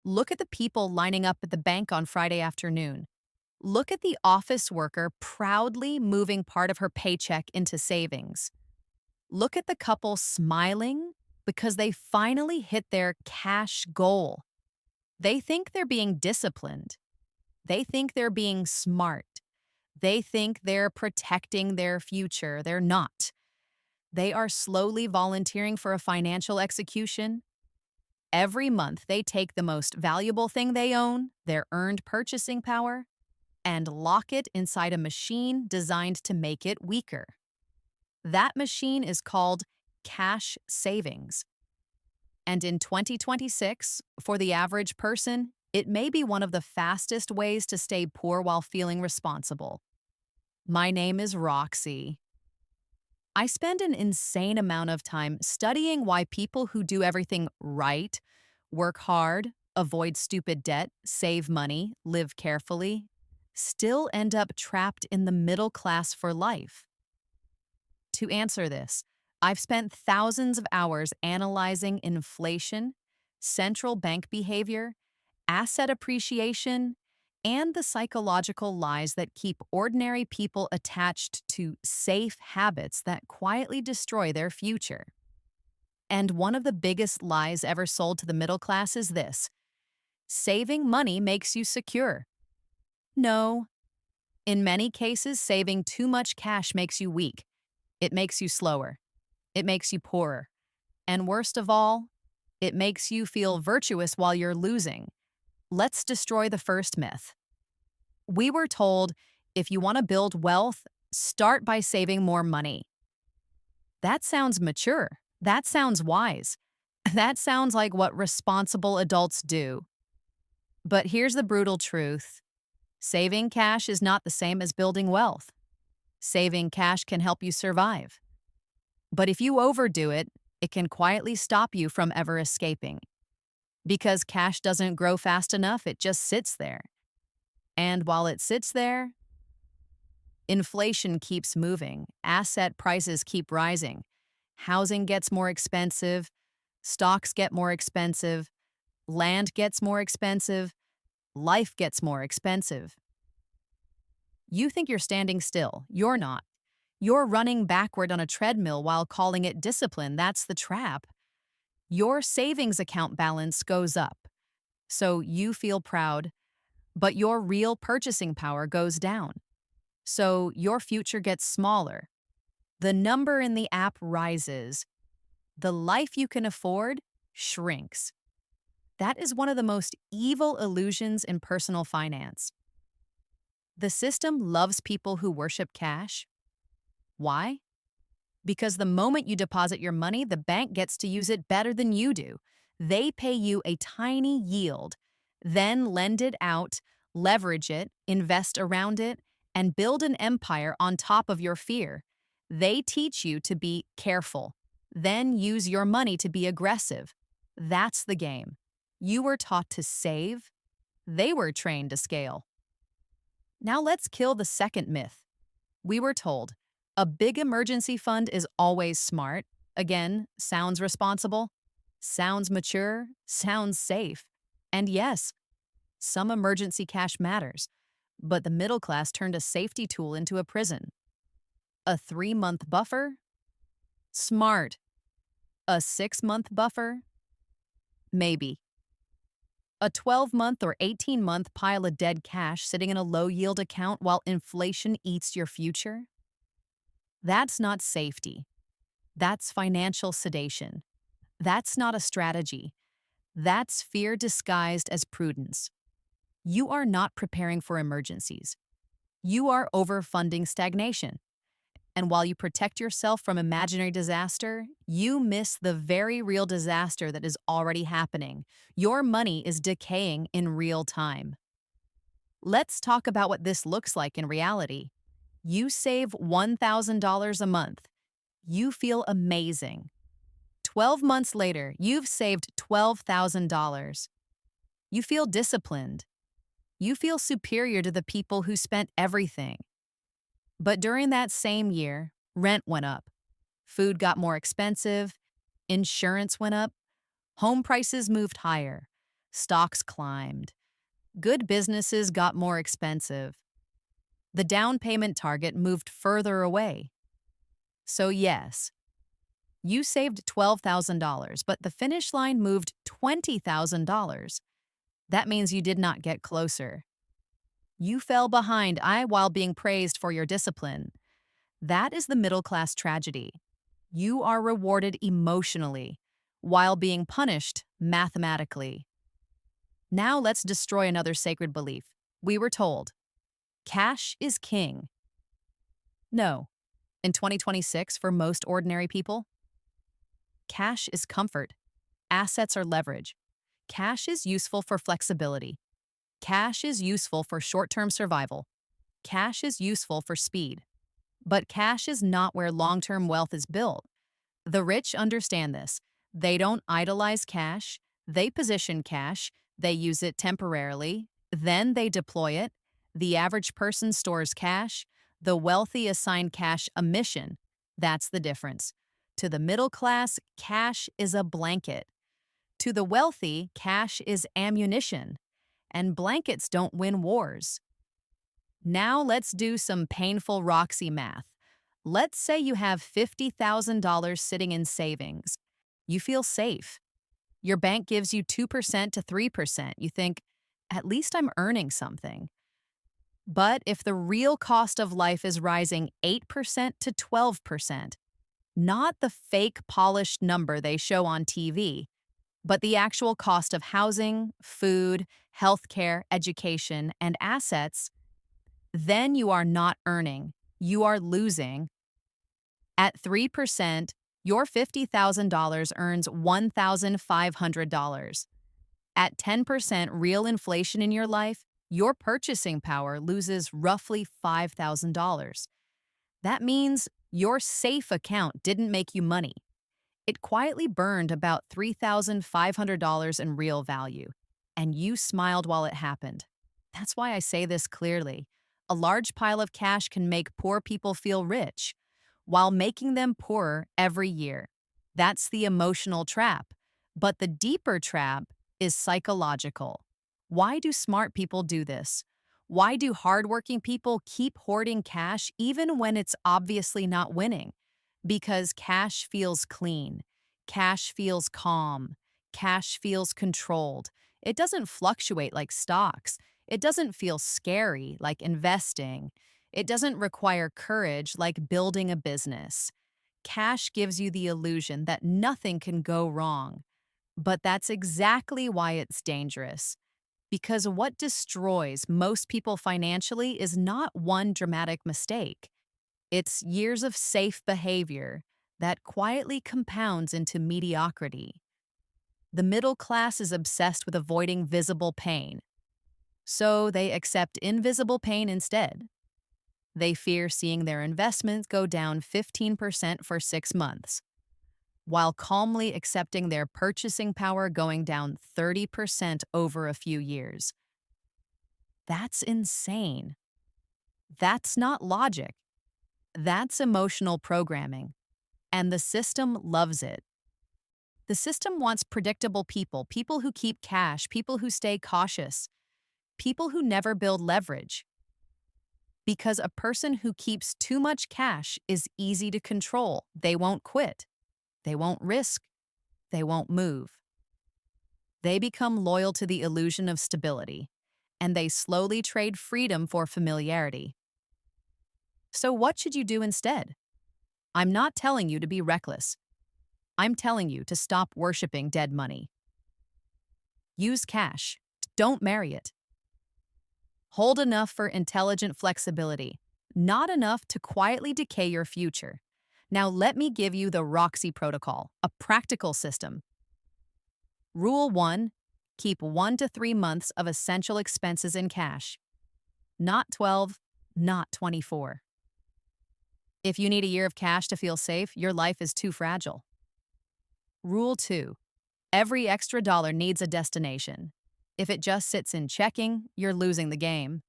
Look at the people lining up at the bank on Friday afternoon. Look at the office worker proudly moving part of her paycheck into savings. Look at the couple smiling because they finally hit their cash goal. They think they're being disciplined. They think they're being smart. They think they're protecting their future. They're not. They are slowly volunteering for a financial execution. Every month, they take the most valuable thing they own, their earned purchasing power, and lock it inside a machine designed to make it weaker. That machine is called cash savings. And in 2026, for the average person, it may be one of the fastest ways to stay poor while feeling responsible. My name is Roxy. I spend an insane amount of time studying why people who do everything right, work hard, avoid stupid debt, save money, live carefully, still end up trapped in the middle class for life. To answer this, I've spent thousands of hours analyzing inflation, central bank behavior, asset appreciation, and the psychological lies that keep ordinary people attached to safe habits that quietly destroy their future. And one of the biggest lies ever sold to the middle class is this: saving money makes you secure. No. In many cases, saving too much cash makes you weak. It makes you slower. It makes you poorer. And worst of all, it makes you feel virtuous while you're losing. Let's destroy the first myth. We were told if you want to build wealth, start by saving more money. That sounds mature. That sounds wise. That sounds like what responsible adults do. But here's the brutal truth: saving cash is not the same as building wealth. Saving cash can help you survive. But if you overdo it, it can quietly stop you from ever escaping. Because cash doesn't grow fast enough, it just sits there. And while it sits there, inflation keeps moving, asset prices keep rising, housing gets more expensive, stocks get more expensive, land gets more expensive, life gets more expensive. You think you're standing still. You're not. You're running backward on a treadmill while calling it discipline. That's the trap. Your savings account balance goes up, so you feel proud, but your real purchasing power goes down. So your future gets smaller. The number in the app rises. The life you can afford shrinks. That is one of the most evil illusions in personal finance. The system loves people who worship cash. Why? Because the moment you deposit your money, the bank gets to use it better than you do. They pay you a tiny yield, then lend it out, leverage it, invest around it, and build an empire on top of your fear. They teach you to be careful, then use your money to be aggressive. That's the game. You were taught to save. They were trained to scale. Now let's kill the second myth. We were told a big emergency fund is always smart. Again, sounds responsible, sounds mature, sounds safe. And yes, some emergency cash matters, but the middle class turned a safety tool into a prison. A 3-month buffer? Smart. A 6-month buffer? Maybe. A 12-month or 18-month pile of dead cash sitting in a low-yield account while inflation eats your future? That's not safety. That's financial sedation. That's not a strategy. That's fear disguised as prudence. You are not preparing for emergencies. You are overfunding stagnation. And while you protect yourself from imaginary disaster, you miss the very real disaster that is already happening. Your money is decaying in real time. Let's talk about what this looks like in reality. You save $1,000 a month. You feel amazing. 12 months later, you've saved $12,000. You feel disciplined. You feel superior to the people who spent everything. But during that same year, rent went up, food got more expensive, insurance went up, home prices moved higher, Stocks climbed. Good businesses got more expensive. The down payment target moved further away. So, yes, you saved $12,000, but the finish line moved $20,000. That means you did not get closer. You fell behind while being praised for your discipline. That is the middle class tragedy. You are rewarded emotionally while being punished mathematically. Now let's destroy another sacred belief. We were told cash is king. No. In 2026, for most ordinary people, cash is comfort. Assets are leverage. Cash is useful for flexibility. Cash is useful for short-term survival. Cash is useful for speed. But cash is not where long-term wealth is built. The rich understand this. They don't idolize cash. They position cash. They use it temporarily. Then they deploy it. The average person stores cash. The wealthy assign cash a mission. That's the difference. To the middle class, cash is a blanket. To the wealthy, cash is ammunition. And blankets don't win wars. Now let's do some painful Roxy math. Let's say you have $50,000 sitting in savings. You feel safe. Your bank gives you 2% to 3%. You think, at least I'm earning something. But if the real cost of life is rising 8% to 12%, not the fake polished number they show on TV, but the actual cost of housing, food, healthcare, education, and assets, then you are not earning. You are losing. At 3%, your $50,000 earns $1,500. At 10% real inflation in your life, your purchasing power loses roughly $5,000. That means your safe account didn't make you money. It quietly burned about $3,500 in real value, and you smiled while it happened. That's why I say this clearly. A large pile of cash can make poor people feel rich, while making them poorer every year. That's the emotional trap. But the deeper trap is psychological. Why do smart people do this? Why do hardworking people keep hoarding cash even when it's obviously not winning? Because cash feels clean. Cash feels calm. Cash feels controlled. It doesn't fluctuate like stocks. It doesn't feel scary like investing. It doesn't require courage like building a business. Cash gives you the illusion that nothing can go wrong. But that's exactly why it's dangerous. Because what destroys most people financially is not one dramatic mistake. It's years of safe behavior that quietly compounds into mediocrity. The middle class is obsessed with avoiding visible pain, so they accept invisible pain instead. They fear seeing their investments go down 15% for 6 months, while calmly accepting their purchasing power going down 30% over a few years. That's insane. That's not logic. That's emotional programming. And the system loves it. The system wants predictable people, people who keep cash, people who stay cautious, people who never build leverage. Because a person who keeps too much cash is easy to control. They won't quit. They won't risk. They won't move. They become loyal to the illusion of stability, and they slowly trade freedom for familiarity. So what should you do instead? I'm not telling you to be reckless. I'm telling you to stop worshiping dead money. Use cash. Don't marry it. Hold enough for intelligent flexibility, not enough to quietly decay your future. Now let me give you the Roxy protocol, a practical system. Rule 1, keep 1 to 3 months of essential expenses in cash. Not 12, not 24. If you need a year of cash to feel safe, your life is too fragile. Rule 2, every extra dollar needs a destination. If it just sits in checking, you're losing the game.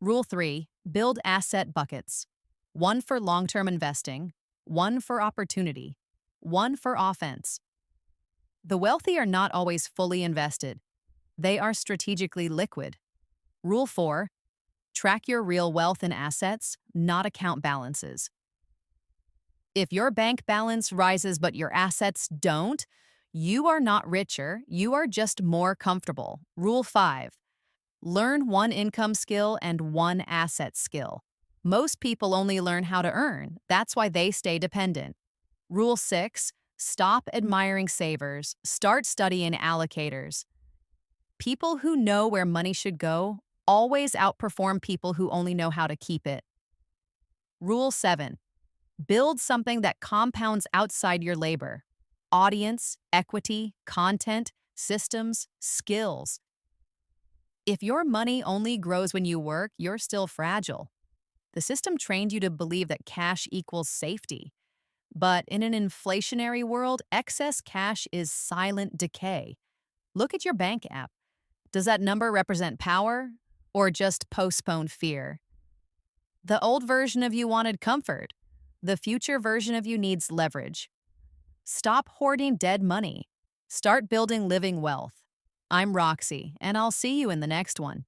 Rule 3, build asset buckets. 1 for long-term investing, 1 for opportunity, 1 for offense. The wealthy are not always fully invested. They are strategically liquid. Rule 4. Track your real wealth and assets, not account balances. If your bank balance rises but your assets don't, you are not richer, you are just more comfortable. Rule 5. Learn one income skill and one asset skill. Most people only learn how to earn. That's why they stay dependent. Rule 6. Stop admiring savers. Start studying allocators. People who know where money should go always outperform people who only know how to keep it. Rule 7. Build something that compounds outside your labor. Audience, equity, content, systems, skills. If your money only grows when you work, you're still fragile. The system trained you to believe that cash equals safety. But in an inflationary world, excess cash is silent decay. Look at your bank app. Does that number represent power or just postponed fear? The old version of you wanted comfort. The future version of you needs leverage. Stop hoarding dead money. Start building living wealth. I'm Roxy, and I'll see you in the next one.